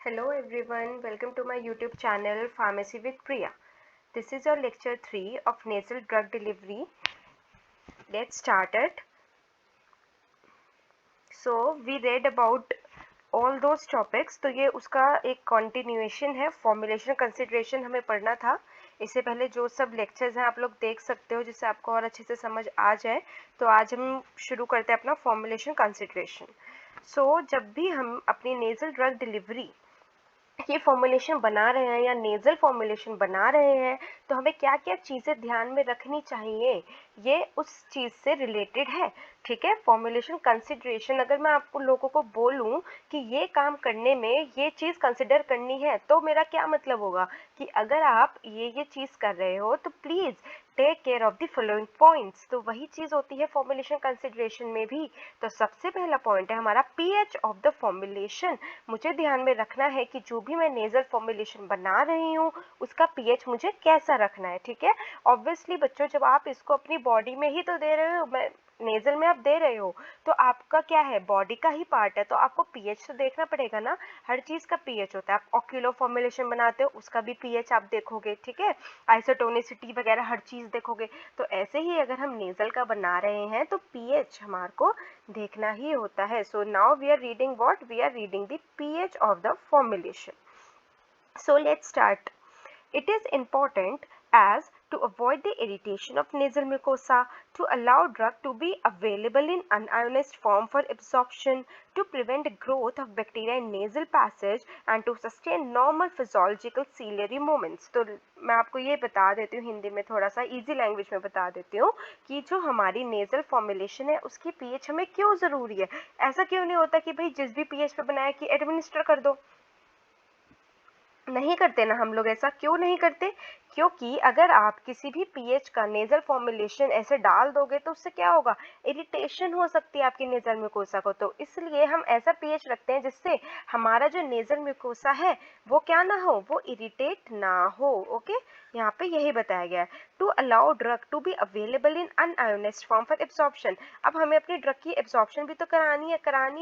Hello everyone, welcome to my YouTube channel Pharmacy with Priya. This is your lecture 3 of nasal drug delivery. Let's start it. So we read about all those topics. तो ये उसका एक continuation है. Formulation consideration हमें पढ़ना था. इससे पहले जो सब lectures हैं आप लोग देख सकते हो जिससे आपको और अच्छे से समझ आ जाए. तो आज हम शुरू करते हैं अपना formulation consideration. So जब भी हम अपनी nasal drug delivery ये फॉर्मुलेशन बना रहे हैं या नेजल फॉर्मुलेशन बना रहे हैं तो हमें क्या क्या चीज़ें ध्यान में रखनी चाहिए, ये उस चीज़ से रिलेटेड है. ठीक है, फॉर्मुलेशन कंसिडरेशन. अगर मैं आपको लोगों को बोलूं कि ये काम करने में ये चीज़ कंसिडर करनी है तो मेरा क्या मतलब होगा कि अगर आप ये चीज़ कर रहे हो तो please take care of the following points. तो वही चीज़ होती है फॉर्मुलेशन कंसिडरेशन में भी. तो सबसे पहला पॉइंट है हमारा पीएच ऑफ द फॉर्मुलेशन. मुझे ध्यान में रखना है कि जो भी मैं नेजल फॉर्मुलेशन बना रही हूँ उसका पीएच मुझे कैसा रखना है. ठीक है, ऑब्वियसली बच्चों जब आप इसको अपनी बॉडी में ही तो दे रहे हो, नेजल में आप दे रहे हो तो आपका क्या है, बॉडी का ही पार्ट है, तो आपको पीएच तो देखना पड़ेगा ना. हर चीज़ का पीएच होता है. आप ऑक्यूलो फॉर्मुलेशन बनाते हो उसका भी पीएच आप देखोगे. ठीक है, आइसोटोनिसिटी वगैरह हर चीज़ देखोगे. तो ऐसे ही अगर हम नेजल का बना रहे हैं तो पीएच हमारे को देखना ही होता है. So now we are reading what, we are reading the pH of the formulation. So let's start. It is important as to avoid the irritation of nasal mucosa, to allow drug to be available in unionized form for absorption, to prevent growth of bacteria in nasal passage and to sustain normal physiological ciliary movements. तो मैं आपको ये बता देती हूँ हिंदी में, थोड़ा सा इजी लैंग्वेज में बता देती हूँ कि जो हमारी नेजल फॉर्मुलेशन है उसकी पीएच हमें क्यों ज़रूरी है. ऐसा क्यों नहीं होता कि भाई जिस भी पीएच पे बनाया कि एडमिनिस्टर कर दो. नहीं करते ना हम लोग. ऐसा क्यों नहीं करते? क्योंकि अगर आप किसी भी पीएच का नेजल फॉर्मुलेशन ऐसे डाल दोगे तो उससे क्या होगा, इरिटेशन हो सकती है आपकी नेजल म्यूकोसा को. तो इसलिए हम ऐसा पीएच रखते हैं जिससे हमारा जो नेजल म्यूकोसा है वो क्या ना हो, वो इरिटेट ना हो. ओके, यहाँ पे यही बताया गया है. To allow drug to be available in unionised form for absorption. अब हमें अपनी ड्रग की एब्जॉर्प्शन भी तो करानी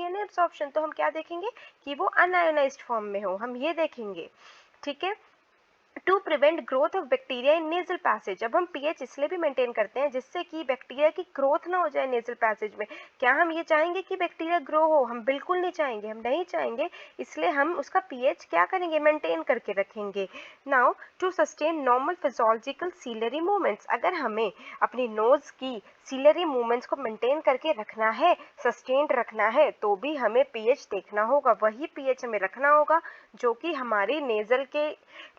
है ना एब्जॉर्प्शन. तो हम क्या देखेंगे कि वो अनआयोनाइज्ड फॉर्म में हो, हम ये देखेंगे. ठीक है, to prevent growth of bacteria in nasal passage. अब हम पीएच इसलिए भी मेंटेन करते हैं जिससे कि बैक्टीरिया की ग्रोथ ना हो जाए नेजल पैसेज में. क्या हम ये चाहेंगे कि बैक्टीरिया ग्रो हो? हम बिल्कुल नहीं चाहेंगे, हम नहीं चाहेंगे. इसलिए हम उसका पीएच क्या करेंगे, मेंटेन करके रखेंगे. Now to sustain normal physiological ciliary movements. अगर हमें अपनी नोज की सीलरी मूवमेंट्स को मेंटेन करके रखना है, सस्टेन्ड रखना है, तो भी हमें पीएच देखना होगा. वही पीएच हमें रखना होगा जो कि हमारी नेजल के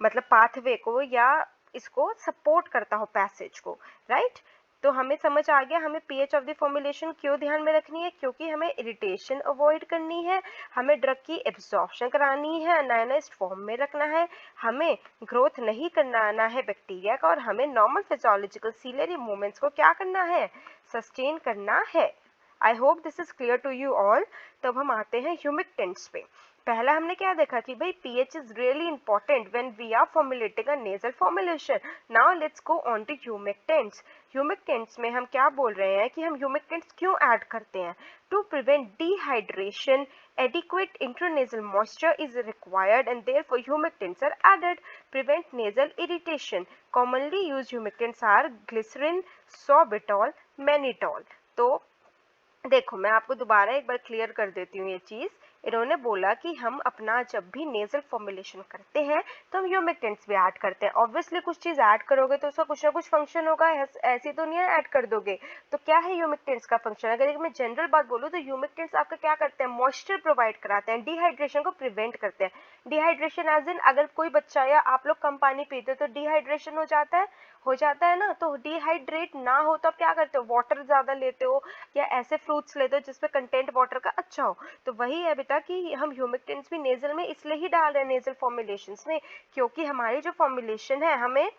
मतलब पाथवे को या इसको सपोर्ट करता हो, पैसेज को. राइट, तो हमें समझ आ गया हमें पीएच ऑफ द फॉर्मुलेशन क्यों ध्यान में रखनी है. क्योंकि हमें इरिटेशन अवॉइड करनी है, हमें ड्रग की एब्जॉर्प्शन करानी है, अनायोनाइज्ड फॉर्म में रखना है, हमें ग्रोथ नहीं करना है बैक्टीरिया का, और हमें नॉर्मल फिजियोलॉजिकल सीलरी मूवमेंट्स को क्या करना है, सस्टेन करना है. I hope this is clear to you all. तब हम आते हैं ह्यूमिक्टेंट्स पे. पहला हमने क्या देखा कि भाई pH is really important when we are formulating a nasal formulation. Now let's go on to humectants. Humectants में हम क्या बोल रहे हैं कि हम ह्यूमिक्टेंट्स क्यों ऐड करते हैं. To prevent dehydration, adequate intranasal moisture is required and therefore humectants are added. Prevent nasal irritation. Commonly used humectants are glycerin, sorbitol, mannitol. तो देखो मैं आपको दोबारा एक बार क्लियर कर देती हूँ ये चीज़. इन्होंने बोला कि हम अपना जब भी नेजल फॉर्मुलेशन करते हैं तो हम ह्यूमिक्टेंट्स भी ऐड करते हैं. ऑब्वियसली कुछ चीज़ ऐड करोगे तो उसका कुछ ना कुछ फंक्शन होगा, ऐसी तो नहीं है ऐड कर दोगे. तो क्या है ह्यूमिक्टेंट्स का फंक्शन? अगर मैं जनरल बात बोलूँ तो ह्यूमिक्टेंट्स आपका क्या करते हैं, मॉइस्चर प्रोवाइड कराते हैं, डिहाइड्रेशन को प्रिवेंट करते हैं. डिहाइड्रेशन एज इन अगर कोई बच्चा या आप लोग कम पानी पीते हो तो डिहाइड्रेशन हो जाता है ना. तो डिहाइड्रेट ना हो तो आप क्या करते हो, वाटर ज़्यादा लेते हो या ऐसे फ्रूट्स लेते हो जिसमें कंटेंट वाटर का अच्छा हो. तो वही है बेटा कि हम ह्यूमिक्टेंट्स भी नेजल में इसलिए ही डाल रहे हैं नेजल फॉर्मुलेशंस में, क्योंकि हमारी जो फॉर्मुलेशन है हमें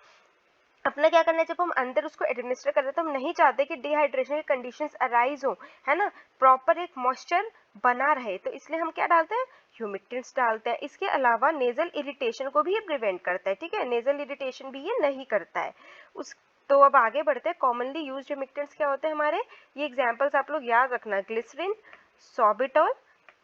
अपना क्या करना है, जब हम अंदर उसको एडमिनिस्टर कर रहे हैं तो हम नहीं चाहते कि डिहाइड्रेशन की कंडीशंस अराइज हो, है ना. प्रॉपर एक मॉइस्चर बना रहे, तो इसलिए हम क्या डालते हैं, ह्यूमिक्टेंट्स डालते हैं. इसके अलावा नेजल इरिटेशन को भी ये प्रिवेंट करता है. ठीक है, नेजल इरिटेशन भी ये नहीं करता है. उस तो अब आगे बढ़ते हैं. कॉमनली यूज्ड ह्यूमिक्टेंट्स क्या होते हैं हमारे, ये एग्जांपल्स आप लोग याद रखना, ग्लिसरीन, सॉर्बिटॉल,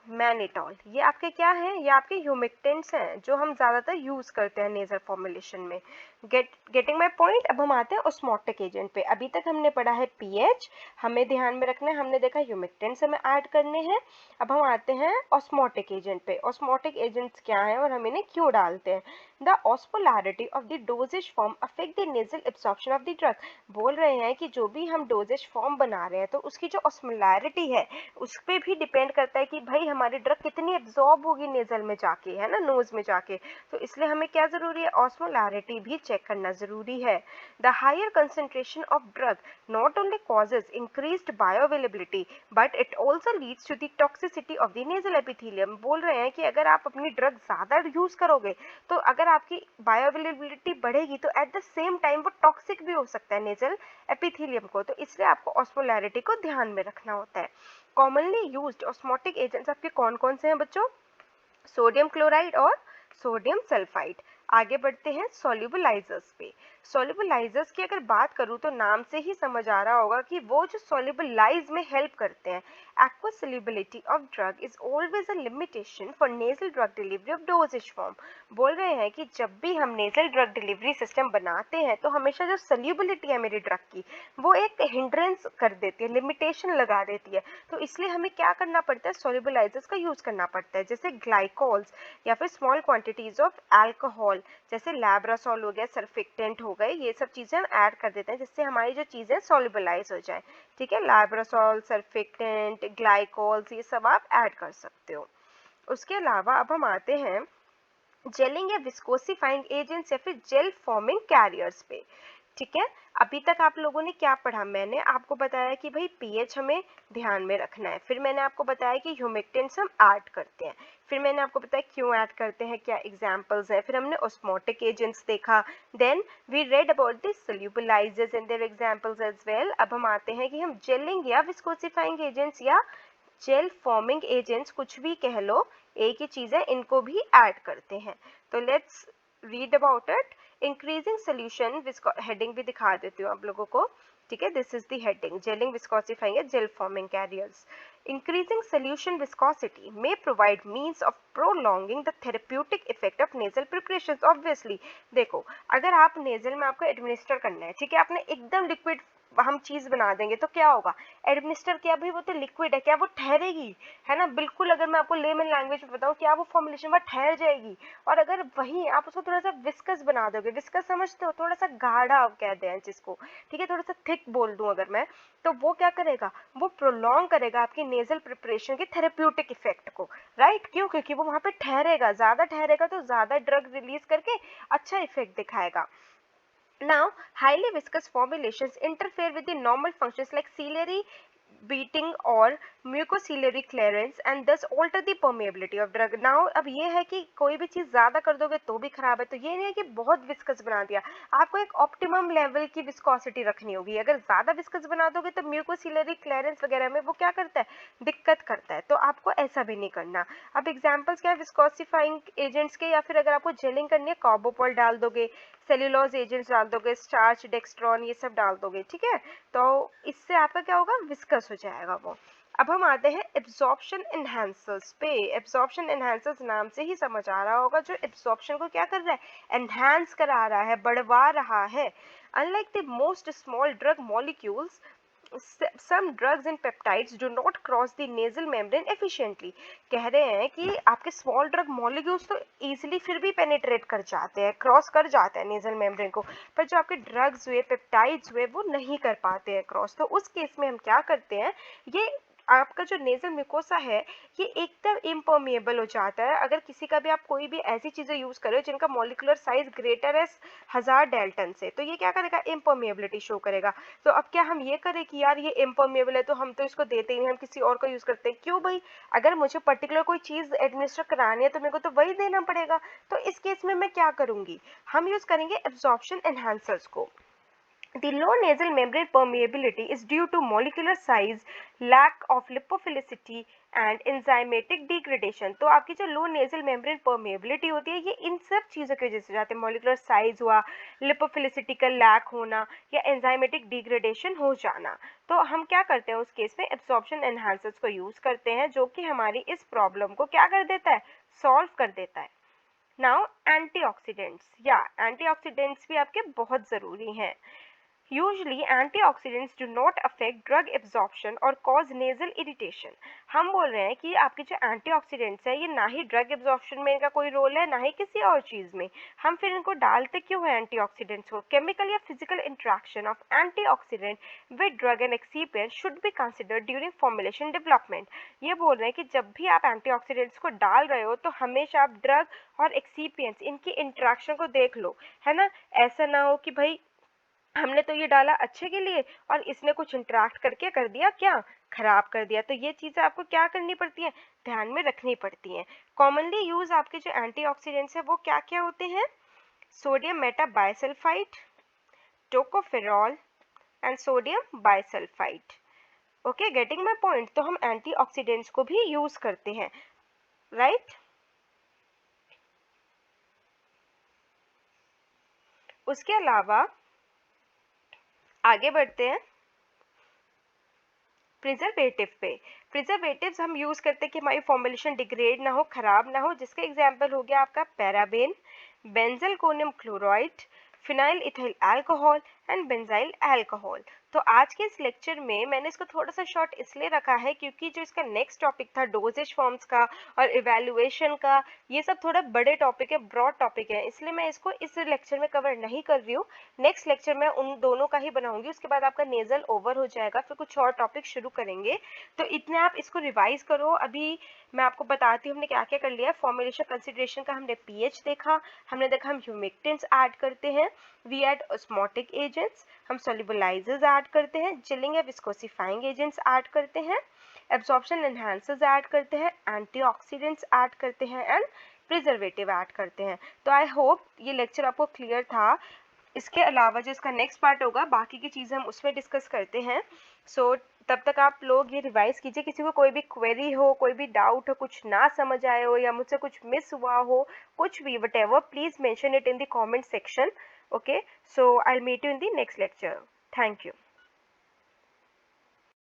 मैनिटॉल, ये आपके क्या हैं, ये आपके ह्यूमिक्टेंट्स हैं जो हम ज़्यादातर यूज़ करते हैं नेज़ल फॉर्मुलेशन में। Getting my point. अब हम आते हैं ऑस्मोटिक एजेंट पे। अभी तक हमने पढ़ा है पीएच, हमें ध्यान में रखना है, हमने देखा ह्यूमिक्टेंट्स हमें ऐड करने हैं। अब हम आते हैं ऑस्मोटिक एजेंट पे। ऑस्मोटिक एजेंट्स क्या हैं और हम इन्हें क्यों डालते हैं। The osmolarity of the doses form affect the nasal absorption of the drug. बोल रहे हैं कि जो भी हम डोजेज फॉर्म बना रहे हैं तो उसकी जो ऑस्मोलैरिटी है उस पर भी डिपेंड करता है कि भाई हमारी ड्रग कितनी एब्जॉर्ब होगी नेजल में जाके, है ना, नोज में जाके। तो इसलिए हमें क्या जरूरी है, ऑस्मोलैरिटी भी चेक करना जरूरी है। The higher concentration of drug not only causes increased bioavailability but it also leads to the toxicity of the nasal epithelium. बोल रहे हैं कि अगर आप अपनी ड्रग ज्यादा यूज करोगे तो अगर आपकी बायोअवेलेबिलिटी बढ़ेगी तो एट द सेम टाइम वो टॉक्सिक भी हो सकता है नेजल एपिथेलियम को। तो इसलिए आपको ऑस्मोलैरिटी को ध्यान में रखना होता है। कॉमनली यूज्ड ऑस्मोटिक एजेंट्स आपके कौन कौन से हैं बच्चों, सोडियम क्लोराइड और सोडियम सल्फाइड। आगे बढ़ते हैं सोल्यूबलाइजर्स पे। सोल्यूबलाइजर्स की अगर बात करूं तो नाम से ही समझ आ रहा होगा कि वो जो सोल्यूबलाइज में हेल्प करते हैं। Aqua solubility of drug is always a limitation for nasal drug delivery of doses form. बोल रहे हैं कि जब भी हम नेजल ड्रग डिलीवरी सिस्टम बनाते हैं तो हमेशा जो सोल्यूबिलिटी है मेरी ड्रग की वो एक हिंड्रेंस कर देती है, लिमिटेशन लगा देती है। तो इसलिए हमें क्या करना पड़ता है, सोल्यूबलाइजर्स का यूज करना पड़ता है, जैसे ग्लाइकोल्स या फिर स्मॉल क्वांटिटीज ऑफ अल्कोहल, जैसे लैब्रासोल हो गया, सर्फिक्टेंट हो गए, ये सब चीजें हम ऐड कर देते हैं जिससे हमारी जो चीजें सोल्यूबलाइज हो जाए। ठीक है, लैब्रासोल, सर्फिक्टेंट, ग्लाइकोल्स, ये सब आप ऐड कर सकते हो। उसके अलावा अब हम आते हैं जेलिंग या विस्कोसिफाइंग एजेंट्स या फिर जेल फॉर्मिंग कैरियर्स पे। ठीक है, अभी तक आप लोगों ने क्या पढ़ा, मैंने आपको बताया कि भाई पीएच हमें ध्यान में रखना है, फिर मैंने आपको बताया कि ह्यूमिक्टेंट्स हम ऐड करते हैं, फिर मैंने आपको बताया क्यों ऐड करते हैं, क्या एग्जांपल्स हैं, फिर हमने ऑस्मोटिक एजेंट्स देखा, then we read about the solubilizers and their examples as well. अब हम आते हैं कि हम जेलिंग या विस्कोसिफाइंग एजेंट्स या जेल फॉर्मिंग एजेंट्स, कुछ भी कह लो, एक ही चीज है, इनको भी ऐड करते हैं। तो let's read about it. Increasing solution, heading भी दिखा देती हूँ आप लोगों को। ठीक है, this is the heading, gelling, viscosifying, gel forming carriers. Increasing solution viscosity may provide means of prolonging the therapeutic effect of nasal preparations. Obviously, देखो अगर आप नेजल में आपको एडमिनिस्टर करना है, ठीक है, आपने एकदम लिक्विड हम चीज बना देंगे तो क्या होगा, एडमिनिस्टर किया भाई वो तो लिक्विड है, क्या वो ठहरेगी, है ना, बिल्कुल। अगर मैं आपको लेमन लैंग्वेज में बताऊं, क्या वो फॉर्मुलेशन वह ठहर जाएगी। और अगर वहीं आप उसको थोड़ा सा विस्कस बना दोगे, विस्कस समझते हो, थोड़ा सा गाढ़ा कह दें जिसको, ठीक है, थोड़ा सा थिक बोल दूं अगर मैं, तो वो क्या करेगा, वो प्रोलॉन्ग करेगा आपकी नेजल प्रिपरेशन के थेरेप्यूटिक इफेक्ट को, राइट। क्यों, क्योंकि वो वहां पे ठहरेगा, ज्यादा ठहरेगा तो ज्यादा ड्रग रिलीज करके अच्छा इफेक्ट दिखाएगा। Now, highly viscous formulations interfere with the normal functions like ciliary beating or mucociliary clearance and thus alter the permeability of drug. Now, अब ये है कि कोई भी चीज ज्यादा कर दोगे तो भी खराब है, तो ये नहीं है कि बहुत विस्कस बना दिया, आपको एक ऑप्टिमम लेवल की विस्कोसिटी रखनी होगी। अगर ज्यादा विस्कस बना दोगे तो म्यूकोसिलरी क्लियरेंस वगैरह में वो क्या करता है, दिक्कत करता है, तो आपको ऐसा भी नहीं करना। अब एग्जांपल्स क्या है विस्कोसिफाइंग एजेंट्स के, या फिर अगर आपको जेलिंग करनी है, कार्बोपोल डाल दोगे, सेल्यूलोज एजेंट्स डाल दोगे, स्टार्च, डेक्स्ट्रॉन, ये सब डाल दोगे, ठीक है, तो इससे आपका क्या होगा, विस्कस हो जाएगा वो। अब हम आते हैं एब्जॉर्प्शन एनहांसर्स पे। एब्जॉर्प्शन एनहांसर्स नाम से ही समझ आ रहा होगा, जो एब्जॉर्प्शन को क्या कर रहा है, एनहांस करा रहा है, बढ़वा रहा है। Unlike the most small drug molecules, some drugs and peptides do not cross the nasal membrane efficiently। कह रहे हैं कि आपके स्मॉल ड्रग मॉलिक्यूल्स तो इजीली फिर भी पेनिट्रेट कर जाते हैं, क्रॉस कर जाते हैं नेजल मेम्ब्रेन को, पर जो आपके ड्रग्स हुए, पेप्टाइड्स हुए, वो नहीं कर पाते हैं क्रॉस। तो उस केस में हम क्या करते हैं, ये आपका जो नेजल म्यूकोसा है ये एकदम इम्पर्मिएबल हो जाता है अगर किसी का भी आप कोई भी ऐसी चीजें यूज करो जिनका मॉलिक्यूलर साइज ग्रेटर है 1000 डेल्टन से, तो ये क्या करेगा, इम्पर्मिएबिलिटी शो करेगा। तो अब क्या हम ये करें कि यार ये इम्पर्मिएबल है तो हम तो इसको देते ही नहीं, हम किसी और का यूज करते हैं, क्यों भाई, अगर मुझे पर्टिकुलर कोई चीज एडमिनिस्टर करानी है तो मेरे को तो वही देना पड़ेगा। तो इस केस में मैं क्या करूंगी, हम यूज करेंगे एब्जॉर्प्शन एनहांसर्स को। The low nasal membrane permeability is due to molecular size, lack of lipophilicity and enzymatic degradation. तो आपकी जो लो नेजल मेम्ब्रेन परमेबिलिटी होती है ये इन सब चीज़ों की वजह से जाते हैं, मॉलिकुलर साइज हुआ, लिपोफिलिसिटी का लैक होना या एंजाइमेटिक डिग्रेडेशन हो जाना। तो हम क्या करते हैं उस केस में एब्जॉर्प्शन एनहांसर्स को यूज़ करते हैं जो कि हमारी इस प्रॉब्लम को क्या कर देता है, सॉल्व कर देता है। नाउ एंटीऑक्सीडेंट्स, या एंटीऑक्सीडेंट्स भी आपके बहुत ज़रूरी हैं। Usually, antioxidants do not affect drug absorption or cause nasal irritation. हम बोल रहे हैं कि आपके जो एंटीऑक्सीडेंट्स है ये ना ही ड्रग एब्जॉर्प्शन में इनका कोई रोल है ना ही किसी और चीज़ में। हम फिर इनको डालते क्यों है एंटीऑक्सीडेंट्स को? केमिकल या physical interaction of antioxidant with drug and excipient should be considered during formulation development. ये बोल रहे हैं कि जब भी आप एंटीऑक्सीडेंट्स को डाल रहे हो तो हमेशा आप ड्रग और एक्सीपिएंट्स इनकी इंट्रैक्शन को देख लो, है ना। ऐसा ना हो कि भाई हमने तो ये डाला अच्छे के लिए और इसने कुछ इंटरेक्ट करके कर दिया क्या, खराब कर दिया। तो ये चीज़ें आपको क्या करनी पड़ती हैं, ध्यान में रखनी पड़ती हैं। कॉमनली यूज आपके जो एंटीऑक्सीडेंट्स है वो क्या क्या होते हैं, sodium metabisulphite, tocopherol and sodium bisulphite. Okay, getting my point. तो हम एंटीऑक्सीडेंट्स को भी यूज करते हैं, राइट। उसके अलावा आगे बढ़ते हैं प्रिजर्वेटिव पे। प्रिजर्वेटिव्स हम यूज़ करते हैं कि हमारी फॉर्मुलेशन डिग्रेड ना हो, ख़राब ना हो, जिसका एग्जाम्पल हो गया आपका paraben, benzalkonium chloride, phenyl ethyl alcohol and benzyl alcohol. तो आज के इस लेक्चर में मैंने इसको थोड़ा सा शॉर्ट इसलिए रखा है क्योंकि जो इसका नेक्स्ट टॉपिक था डोजेज फॉर्म्स का और इवैल्यूएशन का, ये सब थोड़ा बड़े टॉपिक है, ब्रॉड टॉपिक है, इसलिए मैं इसको इस लेक्चर में कवर नहीं कर रही हूँ। नेक्स्ट लेक्चर में उन दोनों का ही बनाऊंगी, उसके बाद आपका नेजल ओवर हो जाएगा, फिर कुछ और टॉपिक शुरू करेंगे। तो इतने आप इसको रिवाइज करो। अभी मैं आपको बताती हूँ हमने क्या क्या कर लिया। फॉर्मुलेशन कंसिडरेशन का हमने पीएच देखा, हमने देखा हम ह्यूमिक्टेंट्स ऐड करते हैं, वी ऐड ऑस्मोटिक एजेंट्स, हम सोल्युबलाइजर्स ऐड करते हैं, चिलिंग या विस्कोसिफाइंग एजेंट्स ऐड करते हैं, एब्जॉर्प्शन एनहांसर्स ऐड करते हैं, एंटीऑक्सीडेंट्स ऐड करते हैं एंड प्रिजर्वेटिव ऐड करते हैं। तो आई होप ये लेक्चर आपको क्लियर था। इसके अलावा जो इसका नेक्स्ट पार्ट होगा बाकी की चीज़ें हम उसमें डिस्कस करते हैं। सो तब तक आप लोग ये रिवाइज कीजिए। किसी को कोई भी क्वेरी हो, कोई भी डाउट हो, कुछ ना समझ आए हो या मुझसे कुछ मिस हुआ हो, कुछ भी whatever, please mention it in the comment section. Okay, so I'll meet you in the next lecture. Thank you.